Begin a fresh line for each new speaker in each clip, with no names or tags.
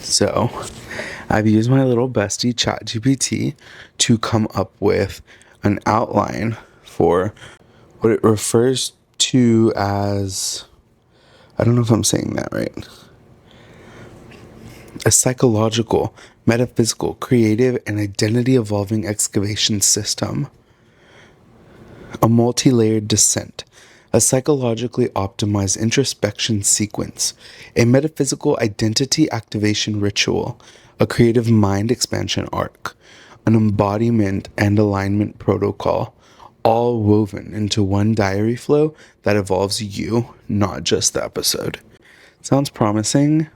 So I've used my little bestie ChatGPT to come up with an outline for what it refers to as, I don't know if I'm saying that right, a psychological, metaphysical, creative, and identity evolving excavation system. A multi-layered descent, a psychologically optimized introspection sequence, a metaphysical identity activation ritual, a creative mind expansion arc, an embodiment and alignment protocol, all woven into one diary flow that evolves you, not just the episode. Sounds promising?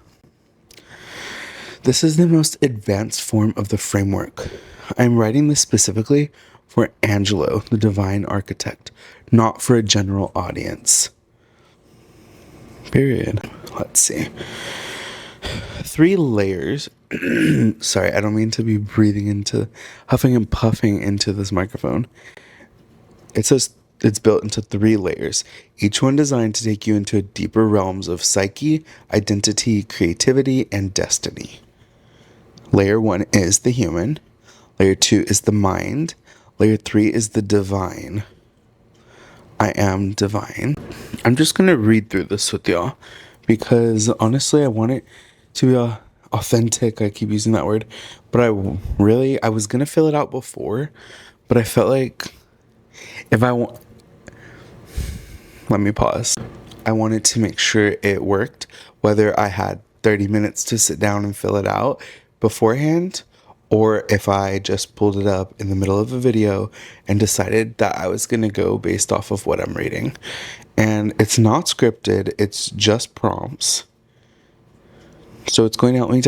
This is the most advanced form of the framework. I'm writing this specifically for Angelo, the divine architect, not for a general audience. Period. Let's see. 3 layers. Sorry, I don't mean to be huffing and puffing into this microphone. It says it's built into 3 layers, each one designed to take you into deeper realms of psyche, identity, creativity, and destiny. Layer 1 is the human. Layer 2 is the mind. Layer 3 is the divine. I am divine. I'm just going to read through this with y'all because honestly, I want it to be authentic. I keep using that word, but I was going to fill it out before, but I felt like let me pause. I wanted to make sure it worked, whether I had 30 minutes to sit down and fill it out beforehand, or if I just pulled it up in the middle of a video and decided that I was going to go based off of what I'm reading. And it's not scripted, it's just prompts. So it's going to help me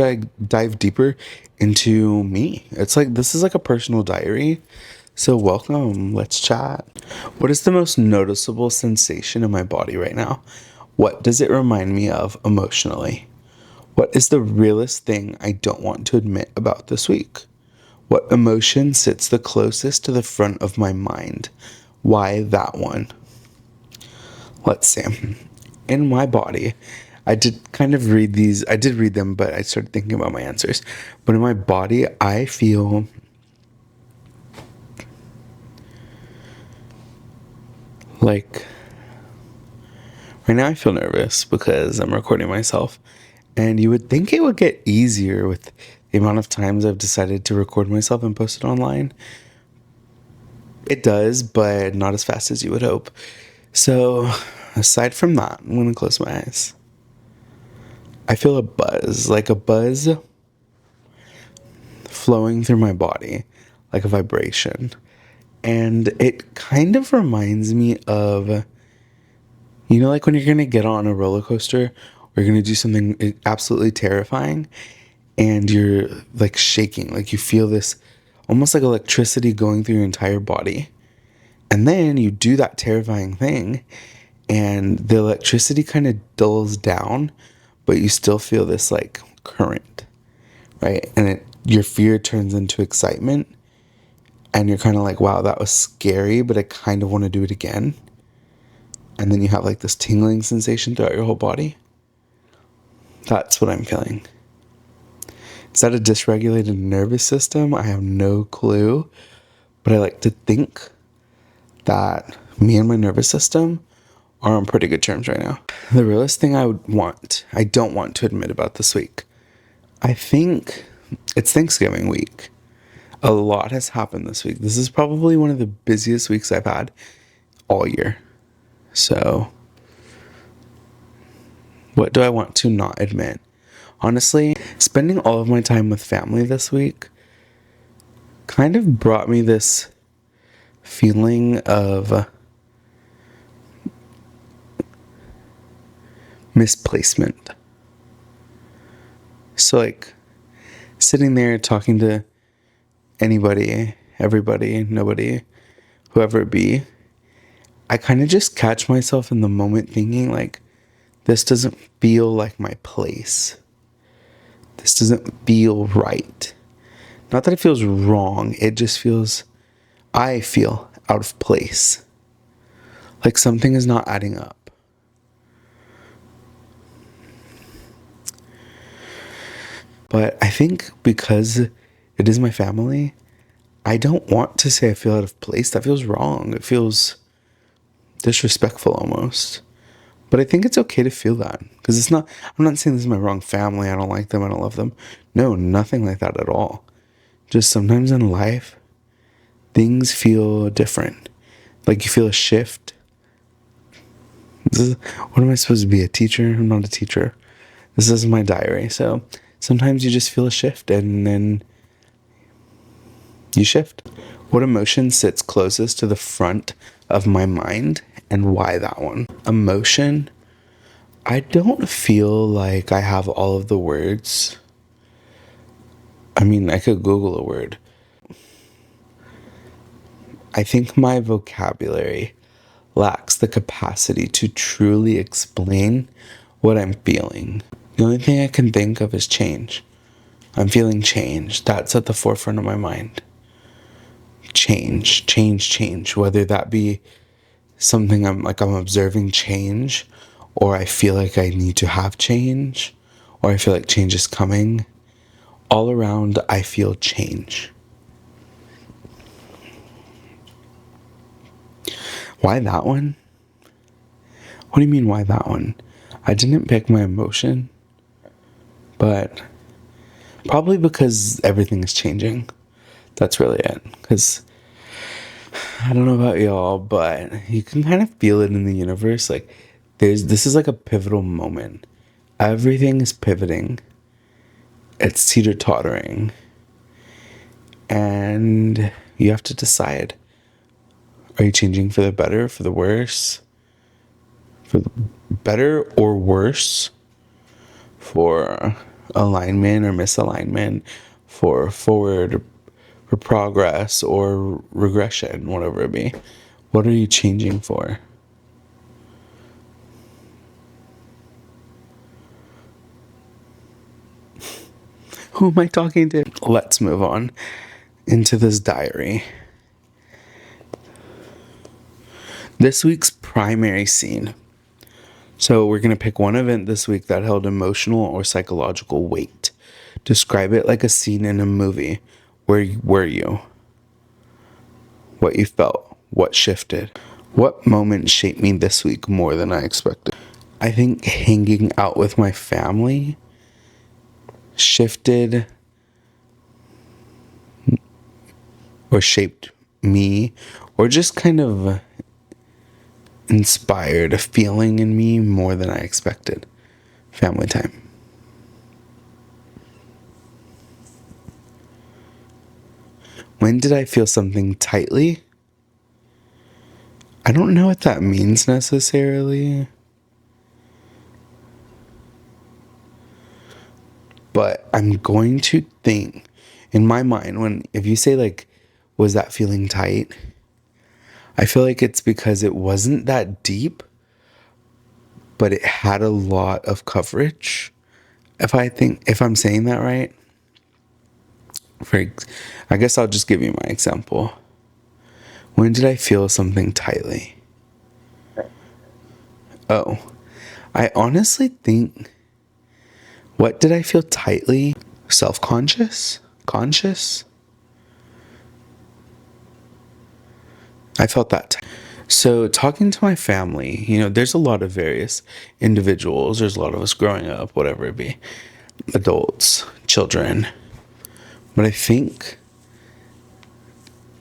dive deeper into me. This is like a personal diary. So welcome, let's chat. What is the most noticeable sensation in my body right now? What does it remind me of emotionally? What is the realest thing I don't want to admit about this week? What emotion sits the closest to the front of my mind? Why that one? Let's see. In my body, I did kind of read these. I did read them, but I started thinking about my answers. But in my body, I feel like right now I feel nervous because I'm recording myself. And you would think it would get easier with the amount of times I've decided to record myself and post it online. It does, but not as fast as you would hope. So, aside from that, I'm going to close my eyes. I feel a buzz flowing through my body, like a vibration. And it kind of reminds me of, like when you're going to get on a roller coaster, or you're going to do something absolutely terrifying, and you're like shaking, like you feel this almost like electricity going through your entire body. And then you do that terrifying thing, and the electricity kind of dulls down, but you still feel this like current, right? And your fear turns into excitement, and you're kind of like, wow, that was scary, but I kind of want to do it again. And then you have like this tingling sensation throughout your whole body. That's what I'm feeling. Is that a dysregulated nervous system? I have no clue. But I like to think that me and my nervous system are on pretty good terms right now. The realest thing I don't want to admit about this week. I think it's Thanksgiving week. A lot has happened this week. This is probably one of the busiest weeks I've had all year. So, what do I want to not admit? Honestly, spending all of my time with family this week kind of brought me this feeling of misplacement. So like sitting there talking to anybody, everybody, nobody, whoever it be, I kind of just catch myself in the moment thinking like, this doesn't feel like my place. This doesn't feel right. Not that it feels wrong. It just I feel out of place. Like something is not adding up. But I think because it is my family, I don't want to say I feel out of place. That feels wrong. It feels disrespectful almost. But I think it's okay to feel that because I'm not saying this is my wrong family. I don't like them. I don't love them. No, nothing like that at all. Just sometimes in life, things feel different. Like you feel a shift. What am I supposed to be? A teacher? I'm not a teacher. This is my diary. So sometimes you just feel a shift and then you shift. What emotion sits closest to the front of my mind and why that one? Emotion. I don't feel like I have all of the words. I mean, I could Google a word. I think my vocabulary lacks the capacity to truly explain what I'm feeling. The only thing I can think of is change. I'm feeling change. That's at the forefront of my mind. Change, change, change. Whether that be something I'm observing change, or I feel like I need to have change, or I feel like change is coming. All around, I feel change. Why that one? What do you mean, why that one? I didn't pick my emotion, but probably because everything is changing. That's really it. Because I don't know about y'all, but you can kind of feel it in the universe. Like, this is like a pivotal moment. Everything is pivoting. It's teeter-tottering. And you have to decide. Are you changing for the better, for the worse? For the better or worse? For alignment or misalignment? For forward, for progress or regression, whatever it be. What are you changing for? Who am I talking to? Let's move on into this diary. This week's primary scene. So we're going to pick one event this week that held emotional or psychological weight. Describe it like a scene in a movie. Where were you? What you felt? What shifted? What moment shaped me this week more than I expected? I think hanging out with my family shifted or shaped me, or just kind of inspired a feeling in me more than I expected. Family time. When did I feel something tightly? I don't know what that means necessarily, but I'm going to think in my mind, if you say like, was that feeling tight? I feel like it's because it wasn't that deep, but it had a lot of coverage. If I'm saying that right, I guess I'll just give you my example. When did I feel something tightly? Oh, I honestly think, what did I feel tightly? Self-conscious? Conscious? I felt that. So talking to my family, there's a lot of various individuals. There's a lot of us growing up, whatever it be. Adults, children. But I think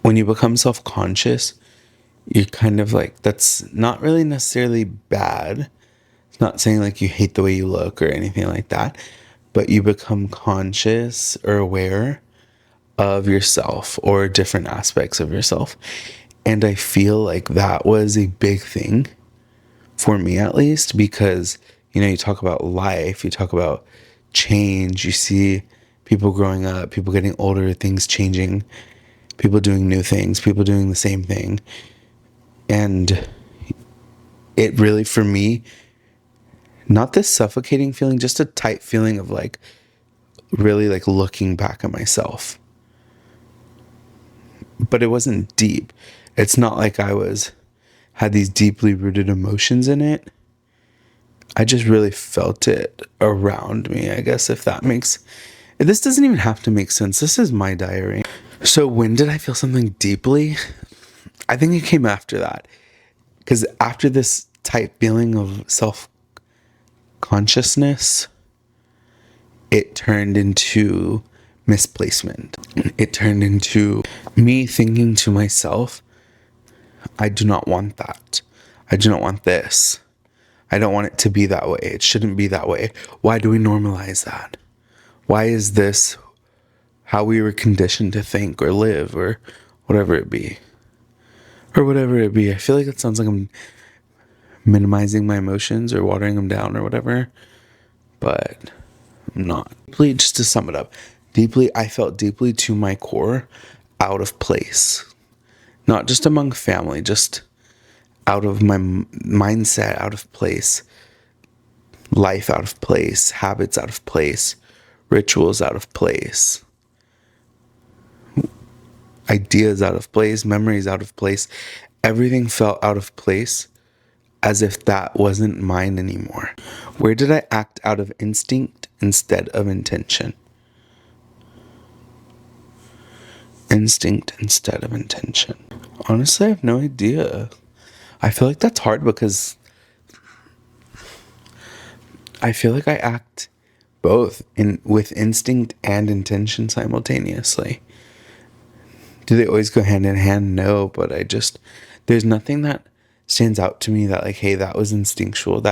when you become self-conscious, you're kind of like, that's not really necessarily bad. It's not saying like you hate the way you look or anything like that, but you become conscious or aware of yourself or different aspects of yourself. And I feel like that was a big thing for me, at least, because, you talk about life, you talk about change, you see people growing up, people getting older, things changing, people doing new things, people doing the same thing. And it really, for me, not this suffocating feeling, just a tight feeling of like really like looking back at myself. But it wasn't deep. It's not like had these deeply rooted emotions in it. I just really felt it around me, I guess, if that makes This doesn't even have to make sense. This is my diary. So when did I feel something deeply? I think it came after that. Because after this type feeling of self-consciousness, it turned into misplacement. It turned into me thinking to myself, I do not want that. I do not want this. I don't want it to be that way. It shouldn't be that way. Why do we normalize that? Why is this how we were conditioned to think or live or whatever it be? Or whatever it be. I feel like it sounds like I'm minimizing my emotions or watering them down or whatever, but I'm not. Just to sum it up, I felt deeply to my core out of place. Not just among family, just out of my mindset, out of place, life out of place, habits out of place, rituals out of place, ideas out of place, memories out of place. Everything felt out of place, as if that wasn't mine anymore. Where did I act out of instinct instead of intention? Instinct instead of intention. Honestly, I have no idea. I feel like that's hard because I feel like I act both with instinct and intention simultaneously. Do they always go hand in hand? No, but there's nothing that stands out to me that like, hey, that was instinctual.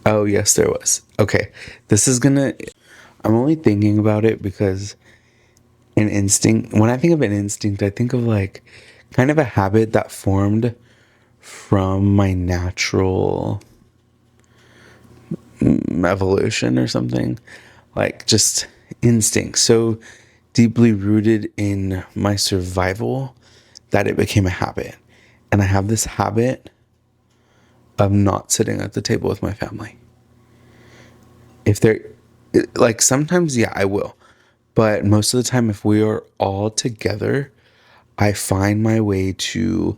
Oh, yes, there was. Okay, I'm only thinking about it because an instinct, when I think of an instinct, I think of like kind of a habit that formed from my natural evolution or something, like just instinct so deeply rooted in my survival that it became a habit. And I have this habit of not sitting at the table with my family. If they're like, sometimes, yeah, I will, but most of the time, if we are all together, I find my way to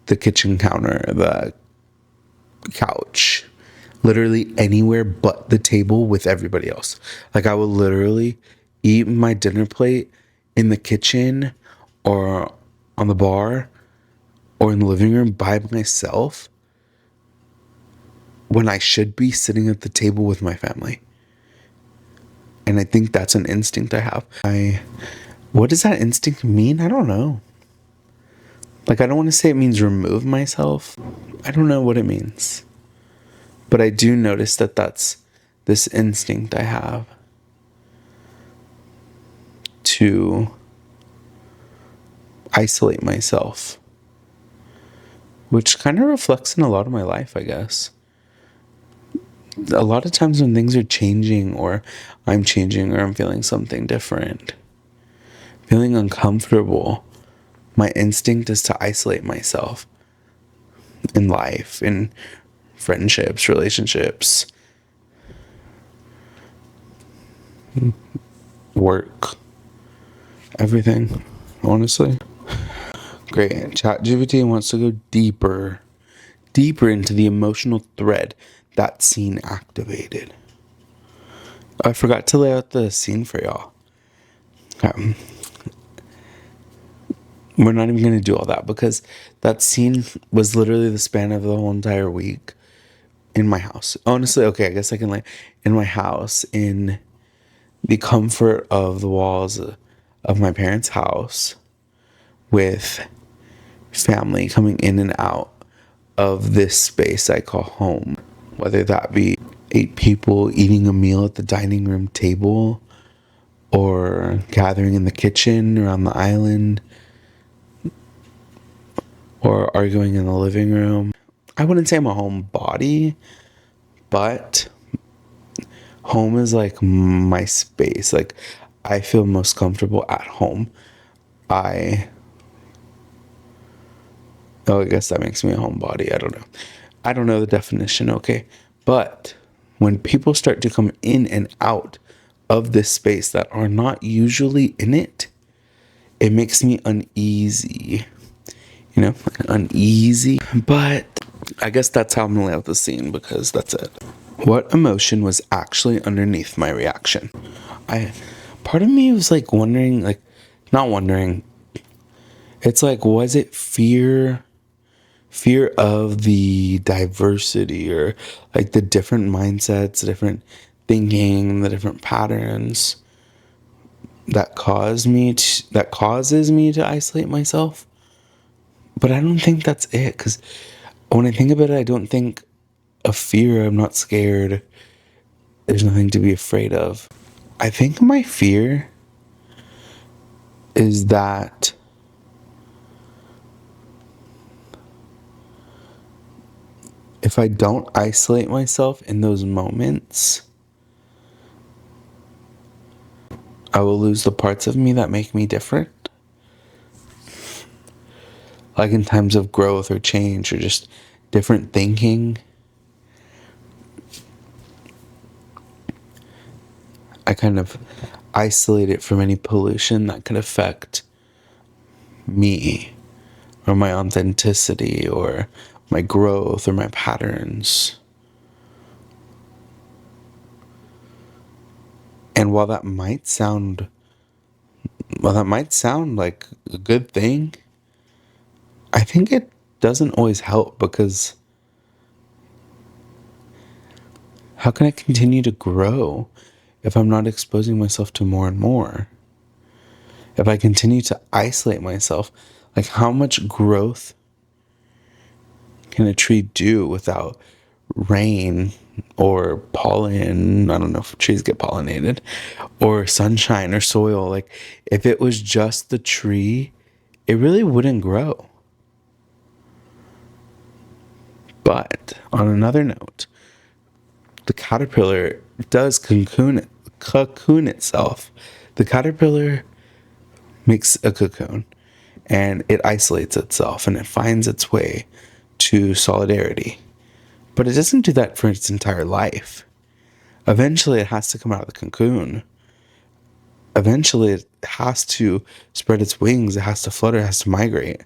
the kitchen counter, the couch, literally anywhere but the table with everybody else. Like, I will literally eat my dinner plate in the kitchen or on the bar or in the living room by myself when I should be sitting at the table with my family. And I think that's an instinct I have. What does that instinct mean? I don't know. Like, I don't want to say it means remove myself. I don't know what it means. But I do notice that that's this instinct I have to isolate myself, which kind of reflects in a lot of my life, I guess. A lot of times when things are changing or I'm changing or I'm feeling something different, feeling uncomfortable, my instinct is to isolate myself in life, in friendships, relationships, work, everything, honestly. Great. ChatGPT wants to go deeper into the emotional thread that scene activated. I forgot to lay out the scene for y'all. We're not even going to do all that because that scene was literally the span of the whole entire week in my house. Honestly, okay, I guess I can lay in my house, in the comfort of the walls of my parents' house, with family coming in and out of this space I call home. Whether that be 8 people eating a meal at the dining room table or gathering in the kitchen or on the island or arguing in the living room. I wouldn't say I'm a homebody, but home is like my space. Like, I feel most comfortable at home. I guess that makes me a homebody. I don't know. I don't know the definition, okay? But when people start to come in and out of this space that are not usually in it, it makes me uneasy. Uneasy. But I guess that's how I'm gonna lay out the scene, because that's it. What emotion was actually underneath my reaction? I Part of me was like wondering, like, not wondering. It's like, was it fear of the diversity, or like the different mindsets, different thinking, the different patterns that causes me to isolate myself? But I don't think that's it, because when I think about it, I don't think of fear. I'm not scared. There's nothing to be afraid of. I think my fear is that if I don't isolate myself in those moments, I will lose the parts of me that make me different. Like in times of growth or change or just different thinking. I kind of isolate it from any pollution that could affect me or my authenticity or my growth or my patterns. And while that might sound like a good thing, I think it doesn't always help, because how can I continue to grow if I'm not exposing myself to more and more? If I continue to isolate myself, like, how much growth can a tree do without rain or pollen? I don't know if trees get pollinated, or sunshine or soil. Like, if it was just the tree, it really wouldn't grow. But on another note, the caterpillar does cocoon itself. The caterpillar makes a cocoon and it isolates itself and it finds its way to solidarity. But it doesn't do that for its entire life. Eventually, it has to come out of the cocoon. Eventually, it has to spread its wings. It has to flutter. It has to migrate.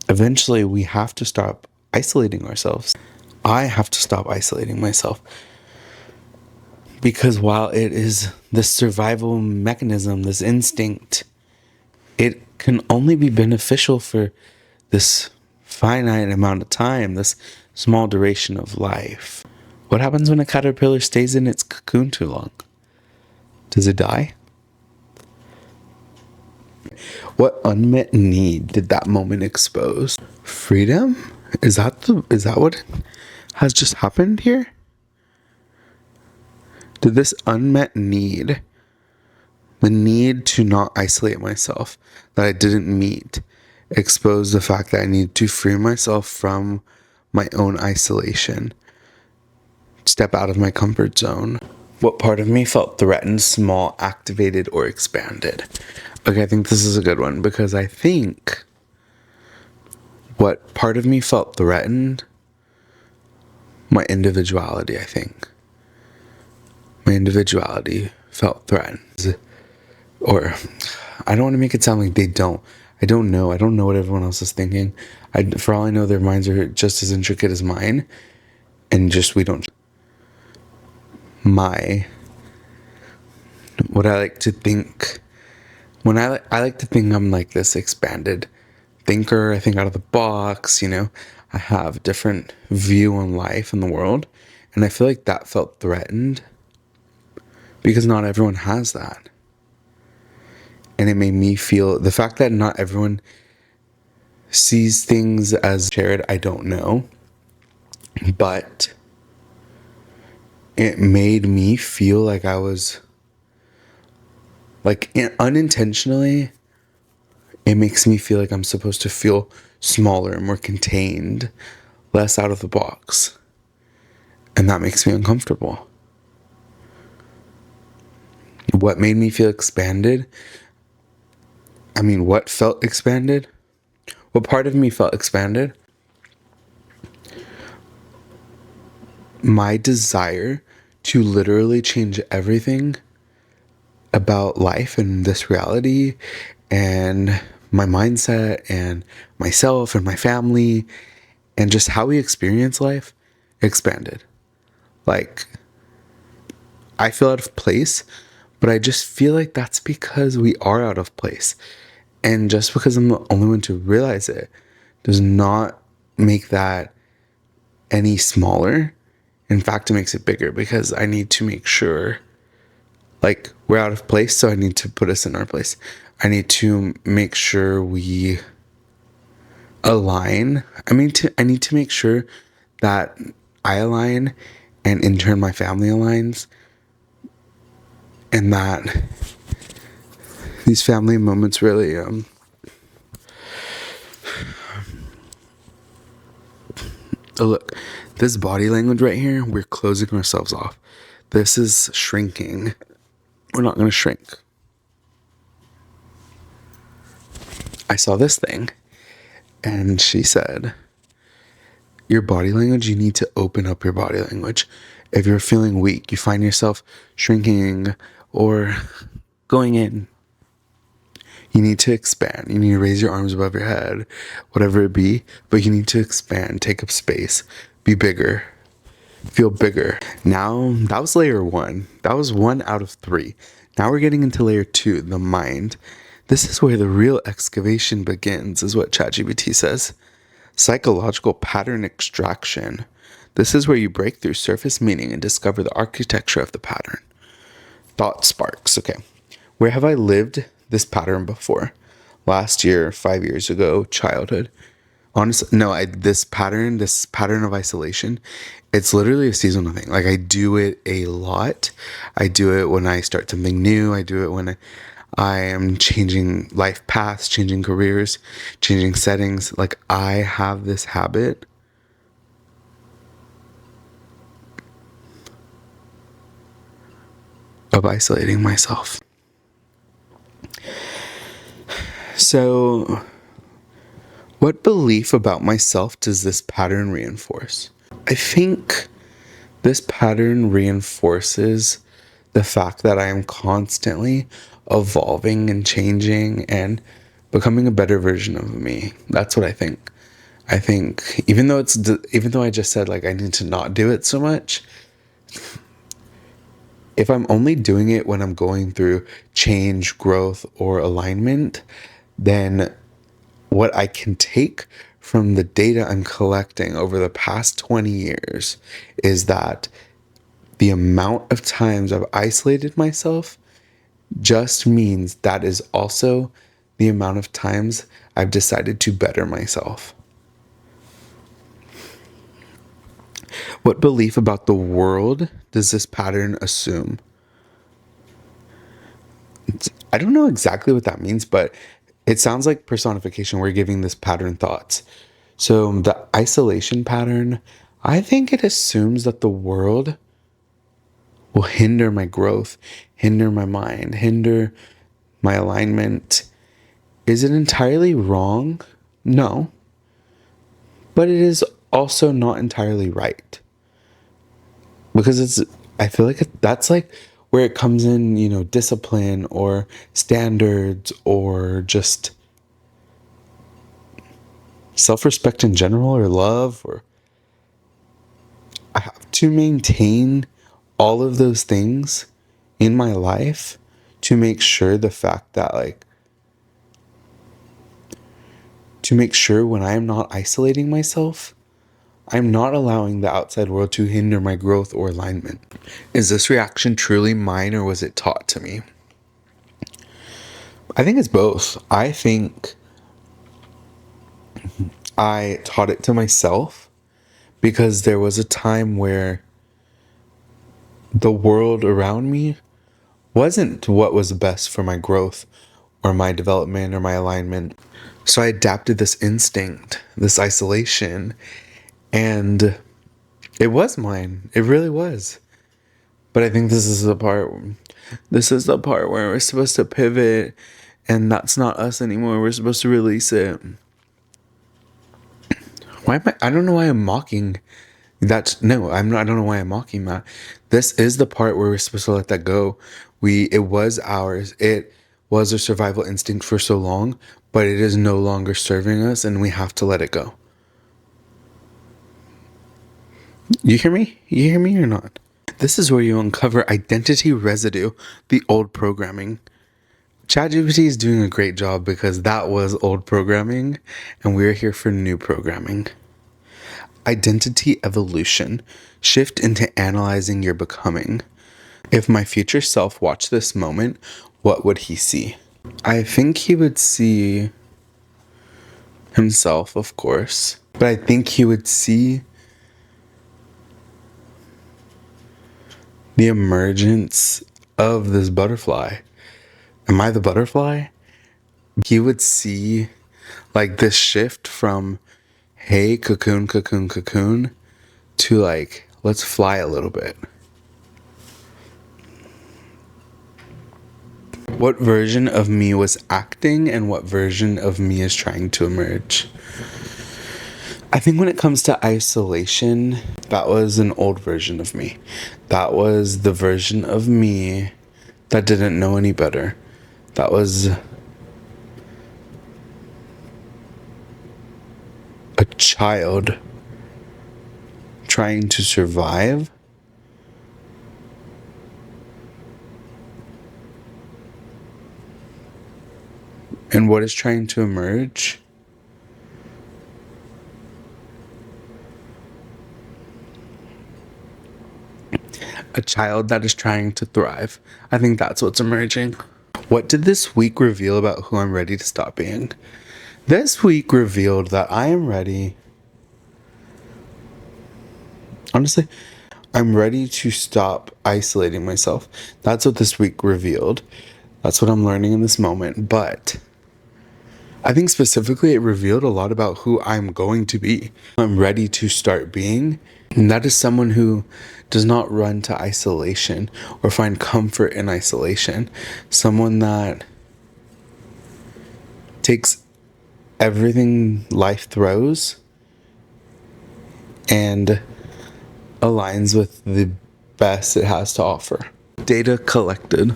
Eventually, we have to stop isolating ourselves. I have to stop isolating myself. Because while it is this survival mechanism, this instinct, it can only be beneficial for this finite amount of time, this small duration of life. What happens when a caterpillar stays in its cocoon too long? Does it die? What unmet need did that moment expose? Freedom? Is that what has just happened here? Did this unmet need, the need to not isolate myself, that I didn't meet, expose the fact that I need to free myself from my own isolation, step out of my comfort zone? What part of me felt threatened, small, activated, or expanded? Okay, I think this is a good one, because I think what part of me felt threatened, my individuality, I think. My individuality felt threatened. Or, I don't want to make it sound like they don't. I don't know. I don't know what everyone else is thinking. For all I know, their minds are just as intricate as mine. And just, we don't. What I like to think, I like to think I'm like this expanded thinker. I think out of the box, I have a different view on life and the world. And I feel like that felt threatened, because not everyone has that. And it made me feel the fact that not everyone sees things as shared. I don't know. But it made me feel like I was, like, unintentionally, it makes me feel like I'm supposed to feel smaller, more contained, less out of the box. And that makes me uncomfortable. What made me feel expanded? What felt expanded? What part of me felt expanded? My desire to literally change everything about life and this reality and my mindset and myself and my family and just how we experience life expanded. Like, I feel out of place, but I just feel like that's because we are out of place. And just because I'm the only one to realize it does not make that any smaller. In fact, it makes it bigger because I need to make sure, like, we're out of place, so I need to put us in our place. I need to make sure we align. I need to make sure that I align, and in turn my family aligns, and that these family moments really oh, look, this body language right here, we're closing ourselves off. This is shrinking. We're not going to shrink. I saw this thing, and she said, your body language, you need to open up your body language. If you're feeling weak, you find yourself shrinking or going in, you need to expand. You need to raise your arms above your head, whatever it be, but you need to expand, take up space, be bigger, feel bigger. Now, that was layer 1. That was 1 out of 3. Now we're getting into layer 2, the mind. This is where the real excavation begins, is what ChatGPT says. Psychological pattern extraction. This is where you break through surface meaning and discover the architecture of the pattern. Thought sparks. Okay. Where have I lived this pattern before? Last year, 5 years ago, childhood. Honestly, no, this pattern of isolation, it's literally a seasonal thing. Like, I do it a lot. I do it when I start something new. I do it when I am changing life paths, changing careers, changing settings. Like, I have this habit of isolating myself. So, what belief about myself does this pattern reinforce? I think this pattern reinforces the fact that I am constantly evolving and changing and becoming a better version of me. That's what I think. I think even though I just said, like, I need to not do it so much, if I'm only doing it when I'm going through change, growth, or alignment, then what I can take from the data I'm collecting over the past 20 years is that the amount of times I've isolated myself just means that is also the amount of times I've decided to better myself. What belief about the world does this pattern assume? I don't know exactly what that means, but it sounds like personification. We're giving this pattern thoughts. So the isolation pattern, I think it assumes that the world will hinder my growth, hinder my mind, hinder my alignment. Is it entirely wrong? No. But it is also not entirely right. Because I feel like that's like where it comes in, discipline or standards or just self-respect in general, or love, or I have to maintain all of those things in my life to make sure to make sure when I am not isolating myself, I'm not allowing the outside world to hinder my growth or alignment. Is this reaction truly mine, or was it taught to me? I think it's both. I think I taught it to myself because there was a time where the world around me wasn't what was best for my growth or my development or my alignment. So I adapted this instinct, this isolation, and it was mine. It really was. But I think this is the part where we're supposed to pivot, and that's not us anymore. We're supposed to release it. I don't know why I'm mocking that. No, I'm not. I don't know why I'm mocking that. This is the part where we're supposed to let that go. It was ours. It was a survival instinct for so long, but it is no longer serving us, and we have to let it go. You hear me? You hear me or not? This is where you uncover identity residue, the old programming. ChatGPT is doing a great job because that was old programming and we're here for new programming. Identity evolution. Shift into analyzing your becoming. If my future self watched this moment, what would he see? I think he would see himself, of course, but I think he would see the emergence of this butterfly. Am I the butterfly? He would see like this shift from, hey, cocoon, cocoon, cocoon, to like, let's fly a little bit. What version of me was acting and what version of me is trying to emerge? I think when it comes to isolation, that was an old version of me. That was the version of me that didn't know any better. That was a child trying to survive. And what is trying to emerge? A child that is trying to thrive. I think that's what's emerging. What did this week reveal about who I'm ready to stop being? This week revealed that I am ready. Honestly, I'm ready to stop isolating myself. That's what this week revealed. That's what I'm learning in this moment. But I think specifically it revealed a lot about who I'm going to be. I'm ready to start being. And that is someone who does not run to isolation or find comfort in isolation. Someone that takes everything life throws and aligns with the best it has to offer. Data collected.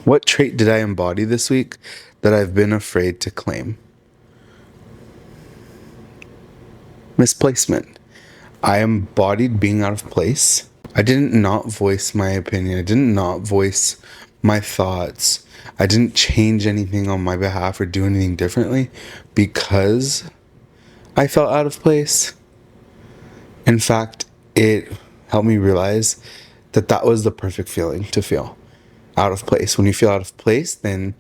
What trait did I embody this week that I've been afraid to claim? Misplacement. I embodied being out of place. I didn't not voice my opinion. I didn't not voice my thoughts. I didn't change anything on my behalf or do anything differently because I felt out of place. In fact, it helped me realize that that was the perfect feeling to feel. Out of place. When you feel out of place, then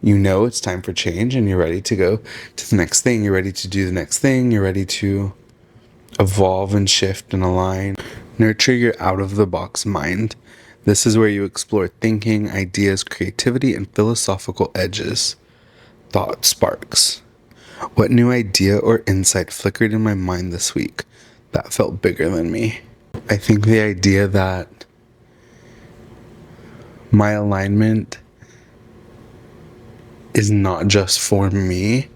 you know it's time for change and you're ready to go to the next thing. You're ready to do the next thing. You're ready to evolve and shift and align. Nurture your out of the box mind. This is where you explore thinking, ideas, creativity, and philosophical edges. Thought sparks. What new idea or insight flickered in my mind this week that felt bigger than me? I think the idea that my alignment is not just for me,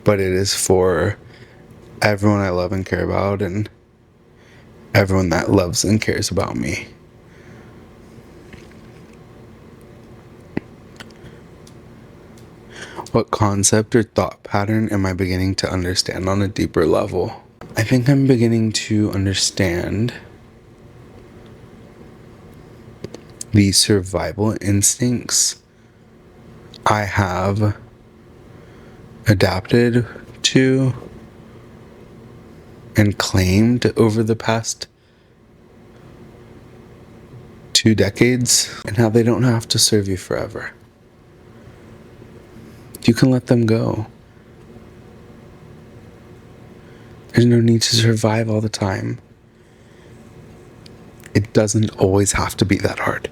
but it is for everyone I love and care about and everyone that loves and cares about me. What concept or thought pattern am I beginning to understand on a deeper level? I think I'm beginning to understand the survival instincts I have adapted to and claimed over the past 2 decades, and how they don't have to serve you forever. You can let them go. There's no need to survive all the time. It doesn't always have to be that hard.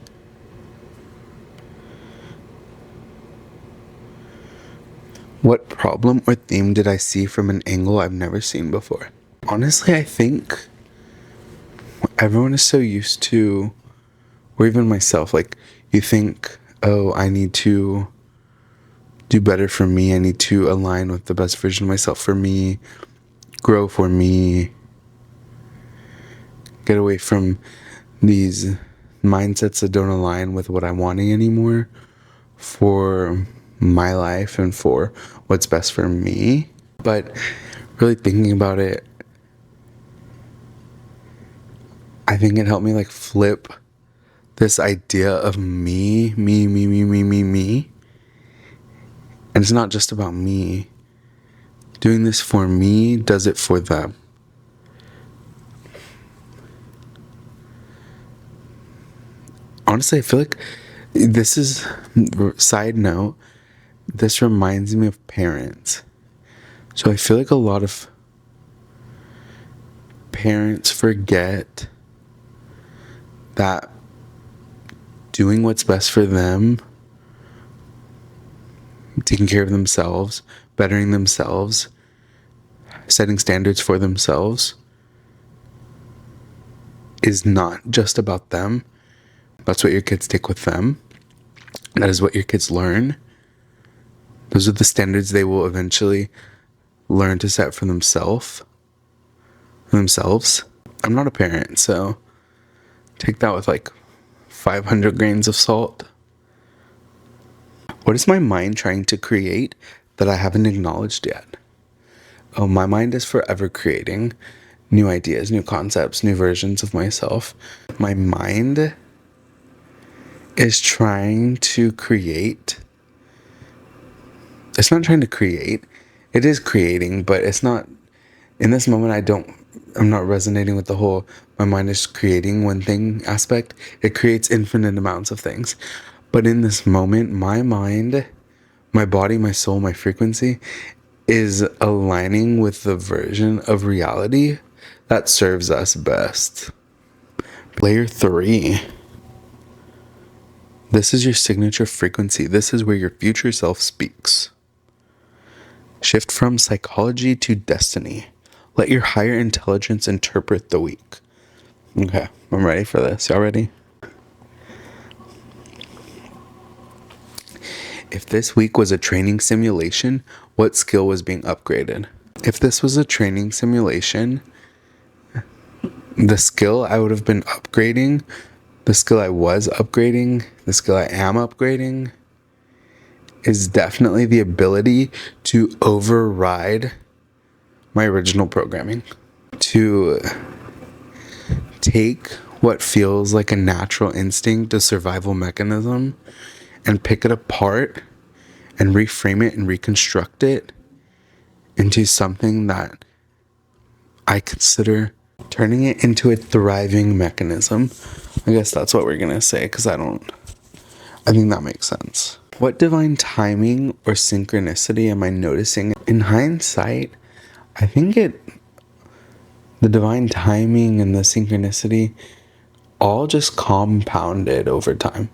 What problem or theme did I see from an angle I've never seen before? Honestly, I think everyone is so used to, or even myself, like you think, oh, I need to do better for me. I need to align with the best version of myself for me, grow for me, get away from these mindsets that don't align with what I'm wanting anymore for my life and for what's best for me. But really thinking about it, I think it helped me like flip this idea of me. And it's not just about me. Doing this for me does it for them. Honestly, I feel like this is, side note, this reminds me of parents. So I feel like a lot of parents forget that doing what's best for them, taking care of themselves, bettering themselves, setting standards for themselves is not just about them. That's what your kids take with them. That is what your kids learn. Those are the standards they will eventually learn to set for themselves. I'm not a parent, so take that with like 500 grains of salt. What is my mind trying to create that I haven't acknowledged yet? Oh, my mind is forever creating new ideas, new concepts, new versions of myself. My mind is trying to create. It's not trying to create. It is creating, but it's not. In this moment, I'm not resonating with the whole my mind is creating one thing aspect. It creates infinite amounts of things. But in this moment, my mind, my body, my soul, my frequency is aligning with the version of reality that serves us best. Layer 3. This is your signature frequency. This is where your future self speaks. Shift from psychology to destiny. Let your higher intelligence interpret the week. Okay, I'm ready for this. Y'all ready? If this week was a training simulation, what skill was being upgraded? If this was a training simulation, the skill I would have been upgrading, the skill I was upgrading, the skill I am upgrading, is definitely the ability to override my original programming. To take what feels like a natural instinct, a survival mechanism, and pick it apart and reframe it and reconstruct it into something that I consider turning it into a thriving mechanism. I guess that's what we're gonna say, because I think that makes sense. What divine timing or synchronicity am I noticing? In hindsight, I think the divine timing and the synchronicity all just compounded over time.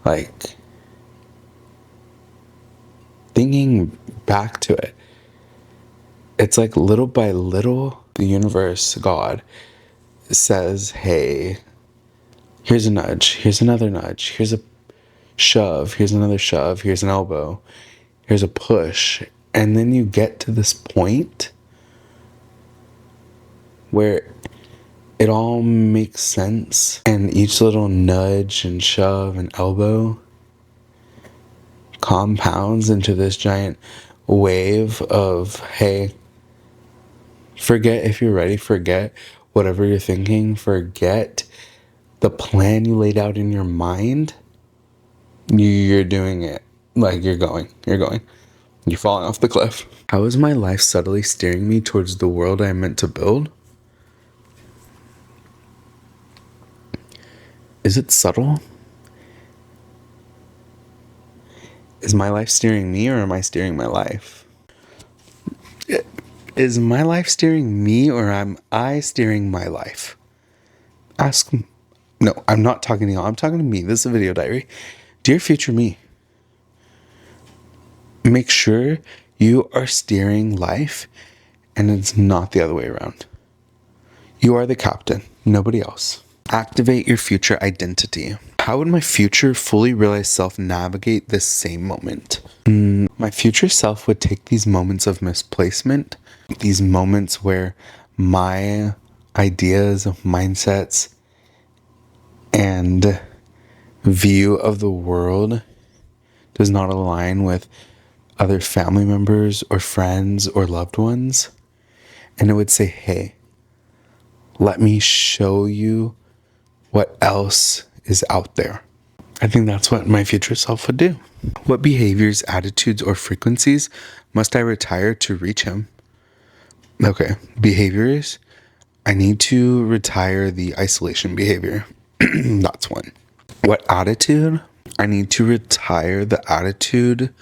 Like, thinking back to it, it's like little by little, the universe, God, says, hey, here's a nudge, here's another nudge, here's a shove, here's another shove, here's an elbow, here's a push. And then you get to this point where it all makes sense, and each little nudge and shove and elbow compounds into this giant wave of, hey, forget if you're ready, forget whatever you're thinking, forget the plan you laid out in your mind. You're doing it. Like, you're going. You're falling off the cliff. How is my life subtly steering me towards the world I'm meant to build? Is it subtle? Is my life steering me, or am I steering my life? Is my life steering me, or am I steering my life? No, I'm not talking to y'all. I'm talking to me. This is a video diary. Dear future me, make sure you are steering life and it's not the other way around. You are the captain, nobody else. Activate your future identity. How would my future fully realized self navigate this same moment? My future self would take these moments of misplacement, these moments where my ideas, mindsets, and view of the world does not align with other family members or friends or loved ones, and it would say, hey, let me show you what else is out there. I think that's what my future self would do. What behaviors, attitudes, or frequencies must I retire to reach him? Okay, behaviors. I need to retire the isolation behavior. That's one. What attitude? I need to retire the attitude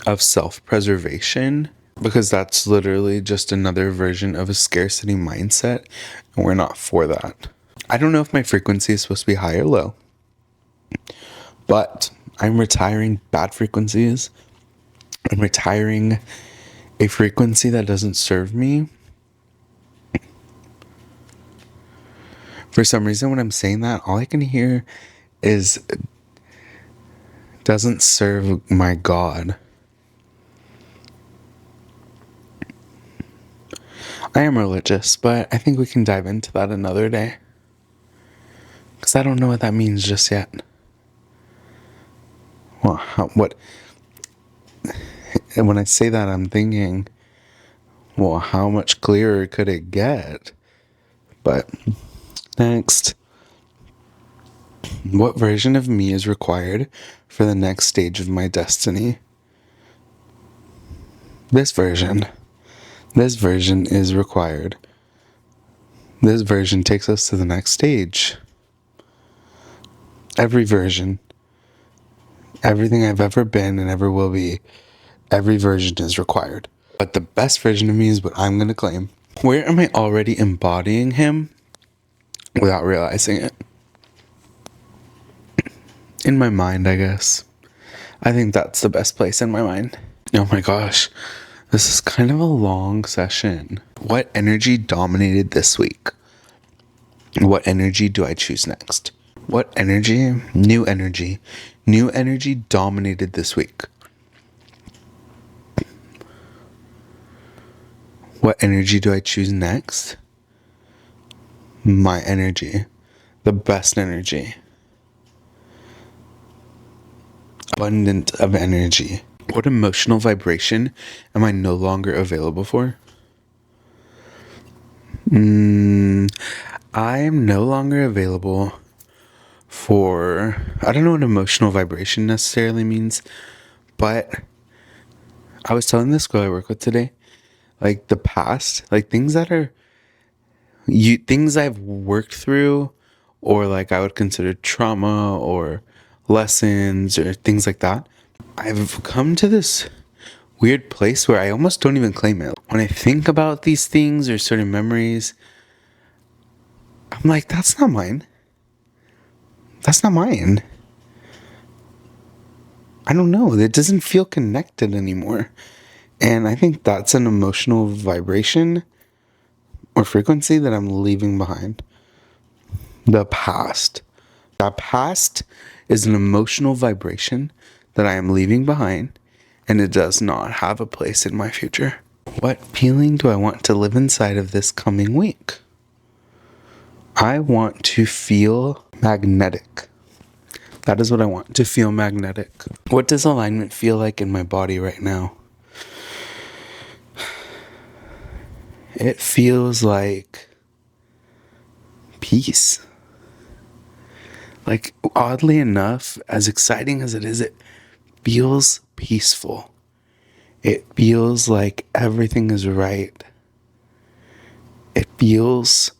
of self-preservation, because that's literally just another version of a scarcity mindset, and we're not for that. I don't know if my frequency is supposed to be high or low, but I'm retiring bad frequencies. I'm retiring a frequency that doesn't serve me. For some reason, when I'm saying that, all I can hear is doesn't serve my God. I am religious, but I think we can dive into that another day, because I don't know what that means just yet. Well, what? And when I say that, I'm thinking, well, how much clearer could it get? But next, what version of me is required for the next stage of my destiny? This version. This version is required. This version takes us to the next stage. Every version, everything I've ever been and ever will be, every version is required. But the best version of me is what I'm going to claim. Where am I already embodying him without realizing it? In my mind, I guess. I think that's the best place, in my mind. Oh my gosh. This is kind of a long session. What energy dominated this week? What energy do I choose next? What energy? New energy. New energy dominated this week. What energy do I choose next? My energy. The best energy. Abundant of energy. What emotional vibration am I no longer available for? I am no longer available for, I don't know what emotional vibration necessarily means, but I was telling this girl I work with today, like the past, like things that are, things I've worked through, or like I would consider trauma or lessons or things like that. I've come to this weird place where I almost don't even claim it. When I think about these things or certain memories, I'm like, that's not mine. That's not mine. I don't know. It doesn't feel connected anymore. And I think that's an emotional vibration or frequency that I'm leaving behind. The past. That past is an emotional vibration that I am leaving behind, and it does not have a place in my future. What feeling do I want to live inside of this coming week? I want to feel magnetic. That is what I want, to feel magnetic. What does alignment feel like in my body right now? It feels like peace. Like, oddly enough, as exciting as it is, it feels peaceful. It feels like everything is right. It feels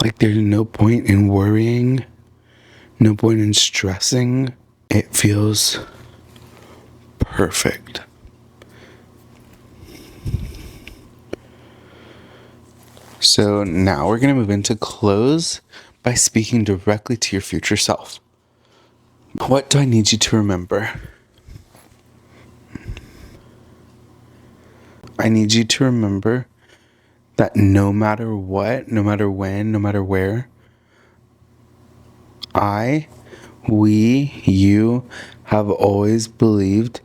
like there's no point in worrying, no point in stressing. It feels perfect. So now we're going to move into close by speaking directly to your future self. What do I need you to remember? I need you to remember that no matter what, no matter when, no matter where, you have always believed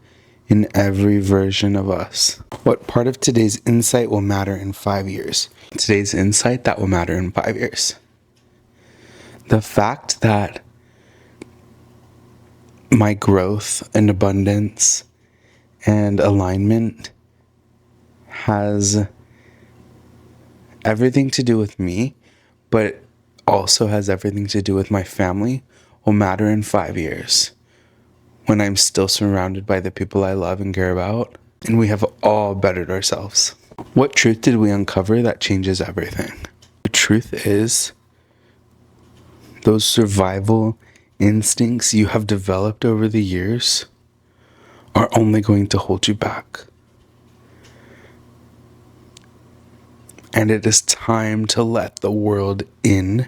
in every version of us. What part of today's insight will matter in 5 years? Today's insight that will matter in 5 years. The fact that my growth and abundance and alignment has everything to do with me, but also has everything to do with my family, will matter in 5 years when I'm still surrounded by the people I love and care about, and we have all bettered ourselves. What truth did we uncover that changes everything? The truth is, those survival instincts you have developed over the years are only going to hold you back. And it is time to let the world in